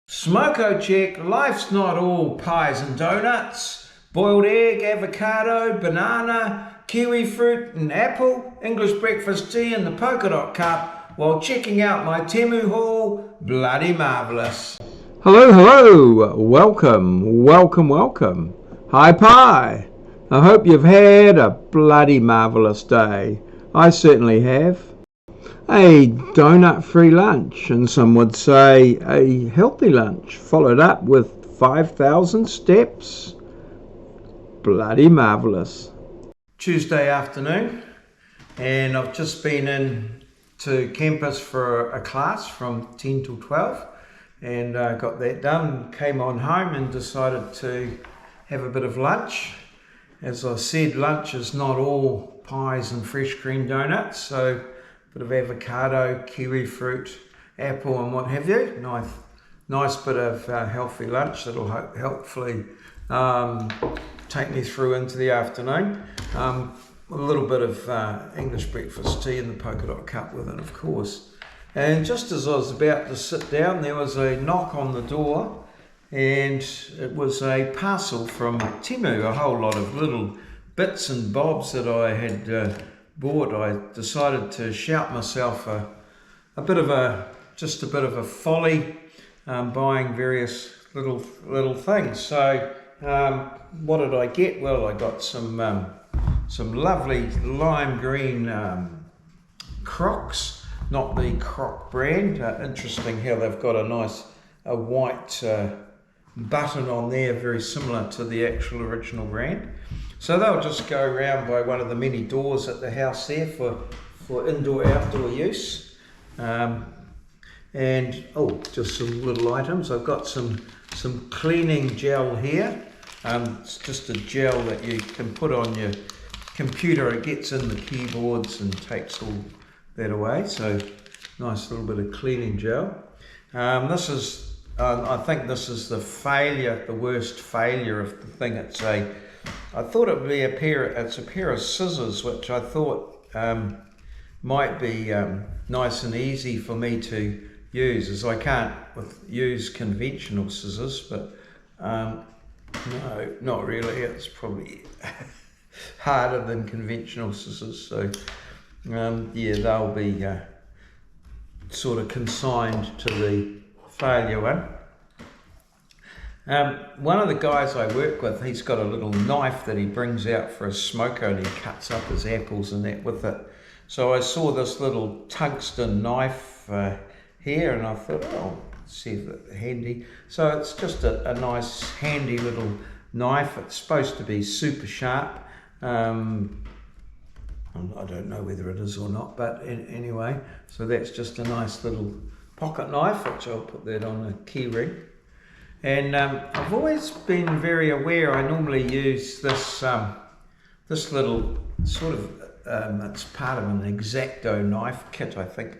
Smoko check, life's not all pies and donuts. Boiled egg, avocado, banana, kiwi fruit and apple, English breakfast tea in the polka dot cup while checking out my Temu haul. Bloody marvellous. Hello, welcome. Hi Pie. I hope you've had a bloody marvellous day. I certainly have. A donut-free lunch, and some would say a healthy lunch, followed up with 5,000 steps. Bloody marvellous. Tuesday afternoon, and I've just been in to campus for a class from 10 till 12, and got that done. Came on home and decided to have a bit of lunch. As I said, lunch is not all pies and fresh cream donuts, so bit of avocado, kiwi fruit, apple and what have you. Nice bit of healthy lunch that'll hopefully take me through into the afternoon. A little bit of English breakfast tea in the polka dot cup with it, of course. And just as I was about to sit down, there was a knock on the door, and it was a parcel from Temu, a whole lot of little bits and bobs that I had bought. I decided to shout myself a bit of a folly, buying various little things. So what did I get? Well, I got some lovely lime green Crocs, not the Croc brand. Interesting how they've got a white button on there, very similar to the actual original brand. So they'll just go around by one of the many doors at the house there for indoor-outdoor use. And just some little items. I've got some cleaning gel here. It's just a gel that you can put on your computer. It gets in the keyboards and takes all that away. So nice little bit of cleaning gel. This is, I think this is the worst failure of the thing. I thought it would be it's a pair of scissors, which I thought might be nice and easy for me to use, as I can't use conventional scissors, but no, not really. It's probably harder than conventional scissors, so yeah, they'll be sort of consigned to the failure one. One of the guys I work with, he's got a little knife that he brings out for a smoker, and he cuts up his apples and that with it. So I saw this little tungsten knife here, and I thought, see if it's handy. So it's just a nice handy little knife. It's supposed to be super sharp. I don't know whether it is or not, but anyway, so that's just a nice little pocket knife, which I'll put that on a key ring. And I've always been very aware. I normally use this little sort of it's part of an X-Acto knife kit, I think,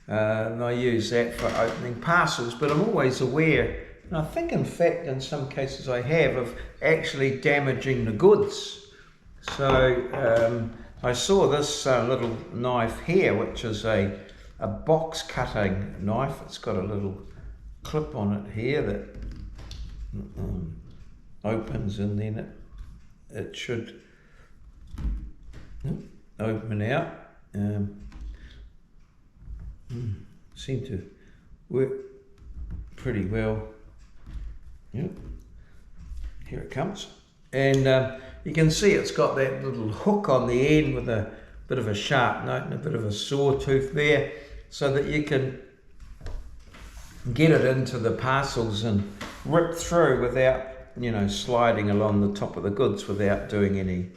and I use that for opening parcels. But I'm always aware, and I think in fact in some cases I have, of actually damaging the goods. So I saw this little knife here, which is a box cutting knife. It's got a little clip on it here that opens, and then it should open out. Seem to work pretty well. Yep, here it comes, and you can see it's got that little hook on the end with a bit of a sharp note and a bit of a sawtooth there, so that you can get it into the parcels and rip through without, sliding along the top of the goods without doing any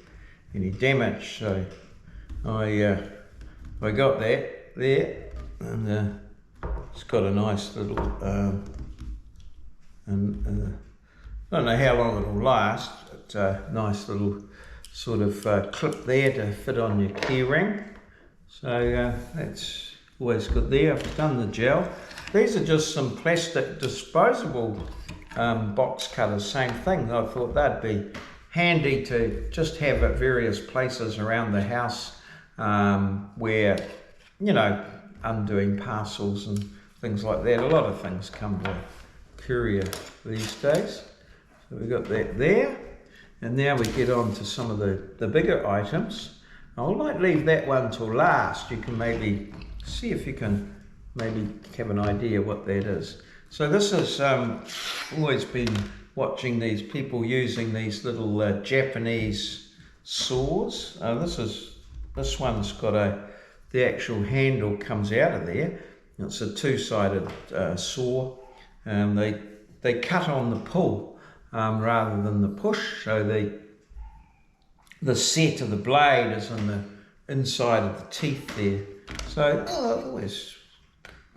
damage. So I got that there, and it's got a nice little and I don't know how long it'll last, but nice little sort of clip there to fit on your key ring. So that's always good there. I've done the gel. These are just some plastic disposable box cutters, same thing. I thought they'd be handy to just have at various places around the house where, undoing parcels and things like that. A lot of things come courier these days. So we've got that there. And now we get on to some of the bigger items. I might leave that one till last. You can maybe see if you can maybe have an idea what that is. So this is always been watching these people using these little Japanese saws. This one's got the actual handle comes out of there. It's a two-sided saw. They cut on the pull rather than the push. So the set of the blade is in the inside of the teeth there. So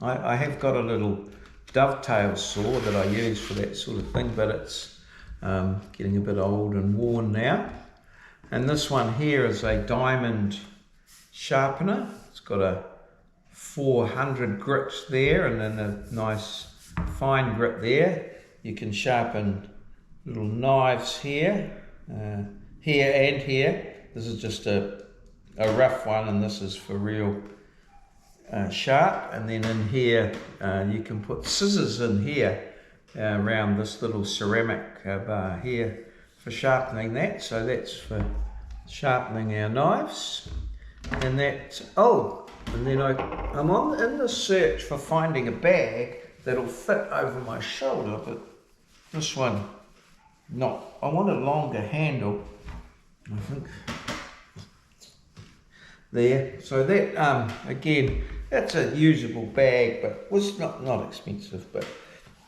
I have got a little dovetail saw that I use for that sort of thing, but it's getting a bit old and worn now. And this one here is a diamond sharpener. It's got a 400 grit there and then a nice fine grit there. You can sharpen little knives here, here and here. This is just a rough one, and this is for real sharp. And then in here you can put scissors in here around this little ceramic bar here for sharpening that. So that's for sharpening our knives. And that, and then I'm in the search for finding a bag that'll fit over my shoulder, but this one not. I want a longer handle, I think. There, so that again, that's a usable bag, but was not expensive. But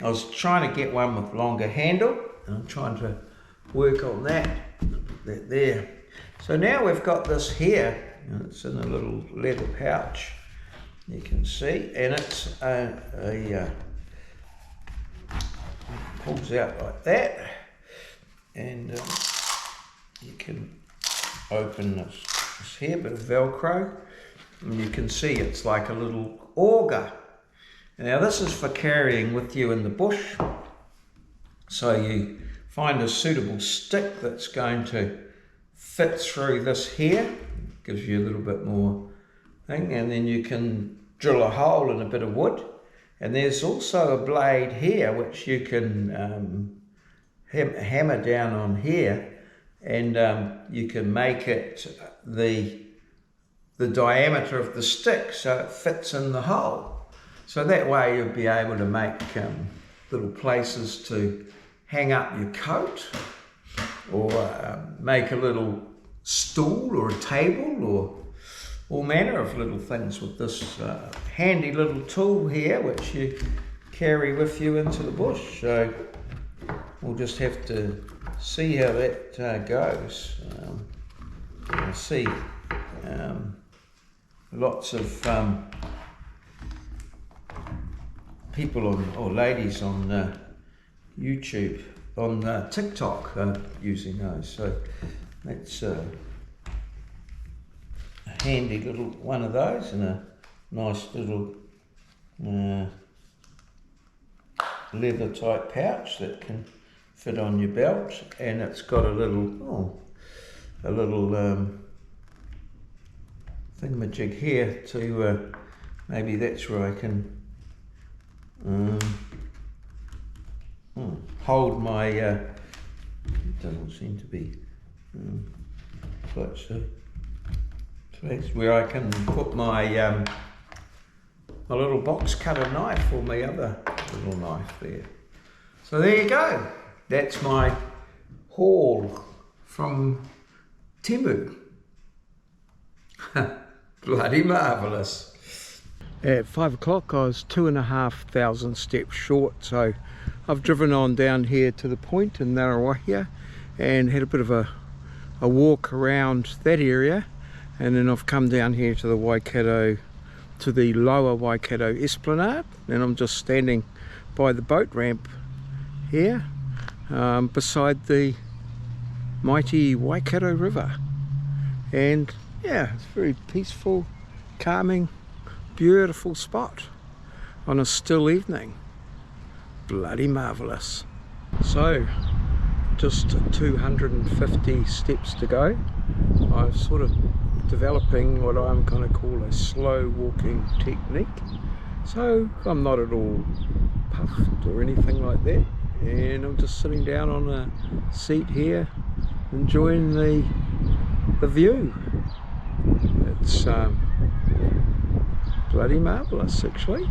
I was trying to get one with longer handle, and I'm trying to work on that there. So now we've got this here, and it's in a little leather pouch. You can see, and it's pulls out like that, and you can open this here, bit of Velcro, and you can see it's like a little auger. Now this is for carrying with you in the bush, so you find a suitable stick that's going to fit through this here, gives you a little bit more thing, and then you can drill a hole in a bit of wood. And there's also a blade here which you can hammer down on here, and you can make it the diameter of the stick so it fits in the hole. So that way you'll be able to make little places to hang up your coat, or make a little stool or a table, or all manner of little things with this handy little tool here which you carry with you into the bush. So we'll just have to see how that goes. You'll see lots of people or ladies on YouTube, on TikTok using those. So that's a handy little one of those, and a nice little leather type pouch that can fit on your belt, and it's got a little thingamajig here to maybe that's where I can hold my it doesn't seem to be quite so that's where I can put my my little box cutter knife, or my other little knife there. So there you go. That's my haul from Temu. Bloody marvellous. At 5 o'clock I was 2,500 steps short, so I've driven on down here to the point in Narawahia and had a bit of a walk around that area, and then I've come down here to the Waikato, to the lower Waikato Esplanade, and I'm just standing by the boat ramp here beside the mighty Waikato River. And yeah, it's a very peaceful, calming, beautiful spot on a still evening. Bloody marvellous. So just 250 steps to go. I'm sort of developing what I'm going to call a slow walking technique. So I'm not at all puffed or anything like that, and I'm just sitting down on a seat here enjoying the view. It's bloody marvellous, actually.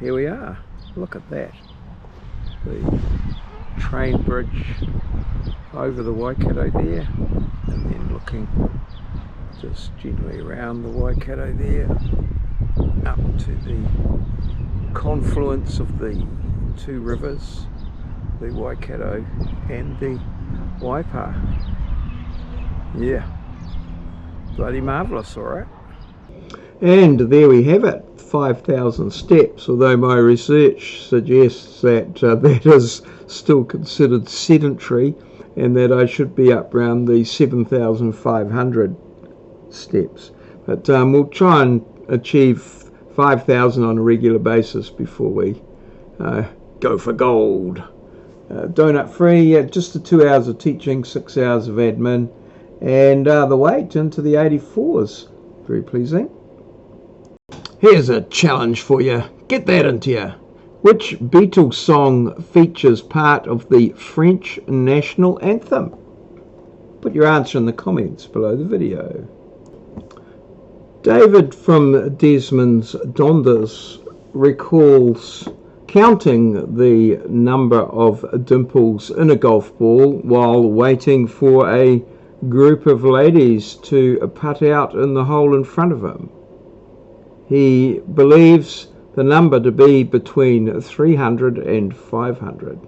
Here we are. Look at that. The train bridge over the Waikato there, and then looking just gently around the Waikato there up to the confluence of the two rivers, the Waikato and the Waipa. Yeah, bloody marvellous, alright. And there we have it, 5,000 steps, although my research suggests that that is still considered sedentary and that I should be up around the 7,500 steps. But we'll try and achieve 5,000 on a regular basis before we go for gold. Donut free, just the 2 hours of teaching, 6 hours of admin, and the weight into the 84s. Very pleasing. Here's a challenge for you. Get that into you. Which Beatles song features part of the French national anthem? Put your answer in the comments below the video. David from Desmond's Dondas recalls counting the number of dimples in a golf ball while waiting for a group of ladies to putt out in the hole in front of him. He believes the number to be between 300 and 500.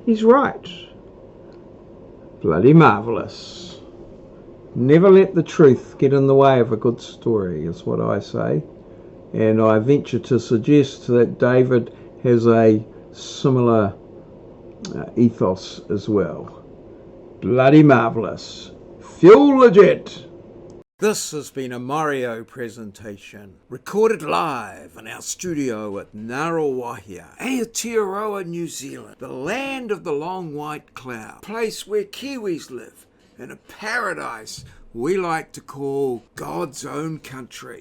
He's right. Bloody marvellous. Never let the truth get in the way of a good story, is what I say. And I venture to suggest that David has a similar ethos as well. Bloody marvellous. Fuel legit. This has been a maureo presentation, recorded live in our studio at Ngaruawahia, Aotearoa, New Zealand, the land of the long white cloud, place where Kiwis live, in a paradise we like to call God's own country.